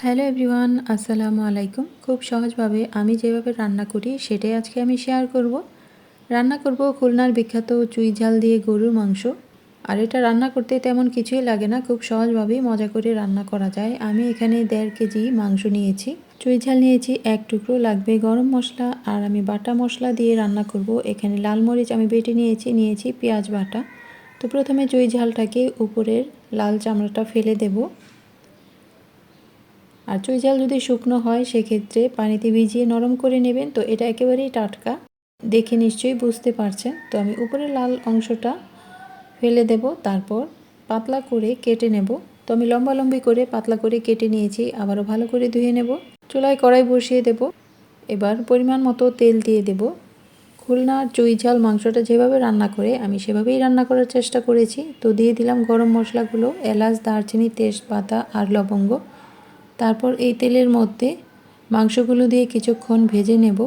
Hello everyone, আসসালামু আলাইকুম। খুব সহজভাবে আমি যেভাবে রান্না করি সেটাই আজকে আমি শেয়ার করব। রান্না করব খুলনার বিখ্যাত চুইঝাল দিয়ে গরুর মাংস। আর এটা রান্না করতে তেমন কিছুই লাগে না, খুব সহজভাবেই মজা করে রান্না করা যায়। আমি এখানে 1.5 কেজি মাংস নিয়েছি, চুইঝাল নিয়েছি, 1 টুকরো লাগবে গরম মশলা, আর আমি বাটা মশলা দিয়ে রান্না করব। এখানে লাল মরিচ আমি বেটে নিয়েছি পেঁয়াজ বাটা। তো প্রথমে চুইঝালটাকে উপরের লাল চামড়াটা ফেলে দেব। আর চুইঝাল যদি শুকনো হয় সেক্ষেত্রে পানিতে ভিজিয়ে নরম করে নেবেন। তো এটা একেবারেই টাটকা, দেখে নিশ্চয়ই বুঝতে পারছেন। তো আমি উপরে লাল অংশটা ফেলে দেব, তারপর পাতলা করে কেটে নেব। তো আমি লম্বালম্বি করে পাতলা করে কেটে নিয়েছি, আবারও ভালো করে ধুয়ে নেব। চুলায় কড়াই বসিয়ে দেব। এবার পরিমাণ মতো তেল দিয়ে দেব। খুলনার চুইঝাল মাংসটা যেভাবে রান্না করে আমি সেভাবেই রান্না করার চেষ্টা করেছি। তো দিয়ে দিলাম গরম মশলাগুলো, এলাচ, দারচিনি, তেজপাতা আর লবঙ্গ। তারপর এই তেলের মধ্যে মাংসগুলো দিয়ে কিছুক্ষণ ভেজে নেব।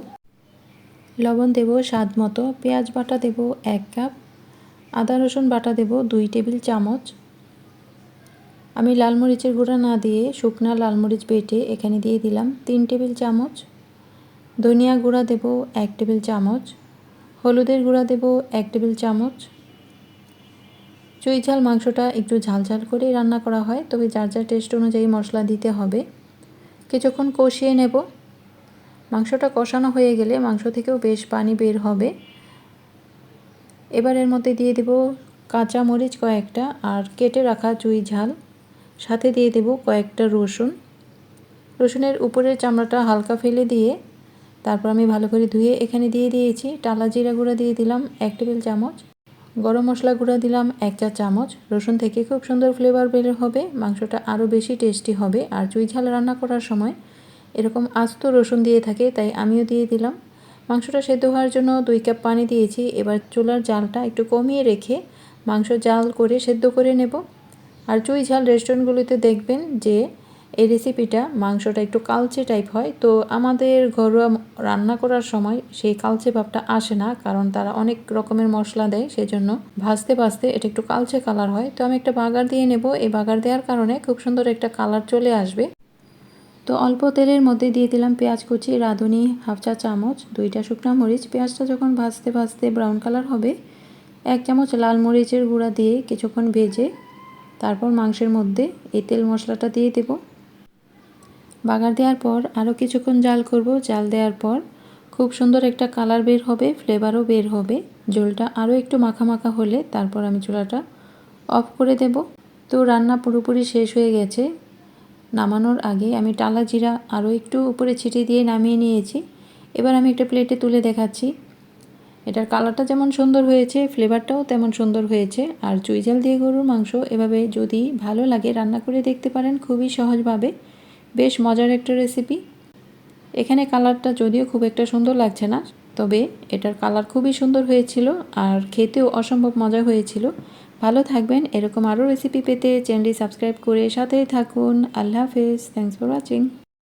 লবণ দেব স্বাদ মতো, পেঁয়াজ বাটা দেব 1 কাপ, আদা রসুন বাটা দেব 2 টেবিল চামচ। আমি লাল মরিচের গুঁড়া না দিয়ে শুকনা লাল মরিচ বেটে এখানে দিয়ে দিলাম 3 টেবিল চামচ। ধনিয়া গুঁড়া দেব 1 টেবিল চামচ, হলুদের গুঁড়া দেব 1 টেবিল চামচ। চুইঝাল মাংসটা একটু ঝালঝাল করে রান্না করা হয়, তবে যার যার টেস্ট অনুযায়ী মশলা দিতে হবে। কিছুক্ষণ কষিয়ে নেব। মাংসটা কষানো হয়ে গেলে মাংস থেকেও বেশ পানি বের হবে। এবার এর মধ্যে দিয়ে দেব কাঁচা মরিচ কয়েকটা আর কেটে রাখা চুইঝাল, সাথে দিয়ে দেব কয়েকটা রসুন। রসুনের উপরের চামড়াটা হালকা ফেলে দিয়ে তারপর আমি ভালো করে ধুয়ে এখানে দিয়ে দিয়েছি। টালা জিরা গুঁড়া দিয়ে দিলাম 1 টেবিল চামচ, গরম মশলা গুঁড়া দিলাম 1 চা চামচ। রসুন থেকে খুব সুন্দর ফ্লেভার বের হবে, মাংসটা আরও বেশি টেস্টি হবে। আর চুইঝাল রান্না করার সময় এরকম আস্ত রসুন দিয়ে থাকে, তাই আমিও দিয়ে দিলাম। মাংসটা সেদ্ধ হওয়ার জন্য 2 কাপ পানি দিয়েছি। এবার চুলার জালটা একটু কমিয়ে রেখে মাংস জাল করে সেদ্ধ করে নেব। আর চুইঝাল রেস্টুরেন্টগুলিতে দেখবেন যে এই রেসিপিটা মাংসটা একটু কালচে টাইপ হয়। তো আমাদের ঘরোয়া রান্না করার সময় সেই কালচে ভাবটা আসে না, কারণ তারা অনেক রকমের মশলা দেয়, সেজন্য ভাজতে ভাজতে এটা একটু কালচে কালার হয়। তো আমি একটা বাগার দিয়ে নেব, এই বাগার দেওয়ার কারণে খুব সুন্দর একটা কালার চলে আসবে। তো অল্প তেলের মধ্যে দিয়ে দিলাম পেঁয়াজ কুচি, রাঁধুনি 1/2 চা চামচ, 2টা শুকনো মরিচ। পেঁয়াজটা যখন ভাজতে ভাজতে ব্রাউন কালার হবে 1 চামচ লাল মরিচের গুঁড়া দিয়ে কিছুক্ষণ ভেজে তারপর মাংসের মধ্যে এই তেল মশলাটা দিয়ে দেব। বাগার দেওয়ার পর আরও কিছুক্ষণ জাল করব। জাল দেওয়ার পর খুব সুন্দর একটা কালার বের হবে, ফ্লেভারও বের হবে। ঝোলটা আরও একটু মাখা মাখা হলে তারপর আমি চুলাটা অফ করে দেব। তো রান্না পুরোপুরি শেষ হয়ে গেছে। নামানোর আগে আমি টালা জিরা আরও একটু উপরে ছিটিয়ে দিয়ে নামিয়ে নিয়েছি। এবার আমি একটা প্লেটে তুলে দেখাচ্ছি। এটার কালারটা যেমন সুন্দর হয়েছে, ফ্লেভারটাও তেমন সুন্দর হয়েছে। আর চুইঝাল দিয়ে গরুর মাংস এভাবে যদি ভালো লাগে রান্না করে দেখতে পারেন, খুবই সহজভাবে। বেশ মজার একটা রেসিপি। এখানে কালারটা যদিও খুব একটা সুন্দর লাগছে না, তবে এটার কালার খুবই সুন্দর হয়েছিল আর খেতেও অসম্ভব মজা হয়েছিল। ভালো থাকবেন। এরকম আরও রেসিপি পেতে চ্যানেলটি সাবস্ক্রাইব করে সাথেই থাকুন। আল্লাহ হাফেজ। Thanks for watching.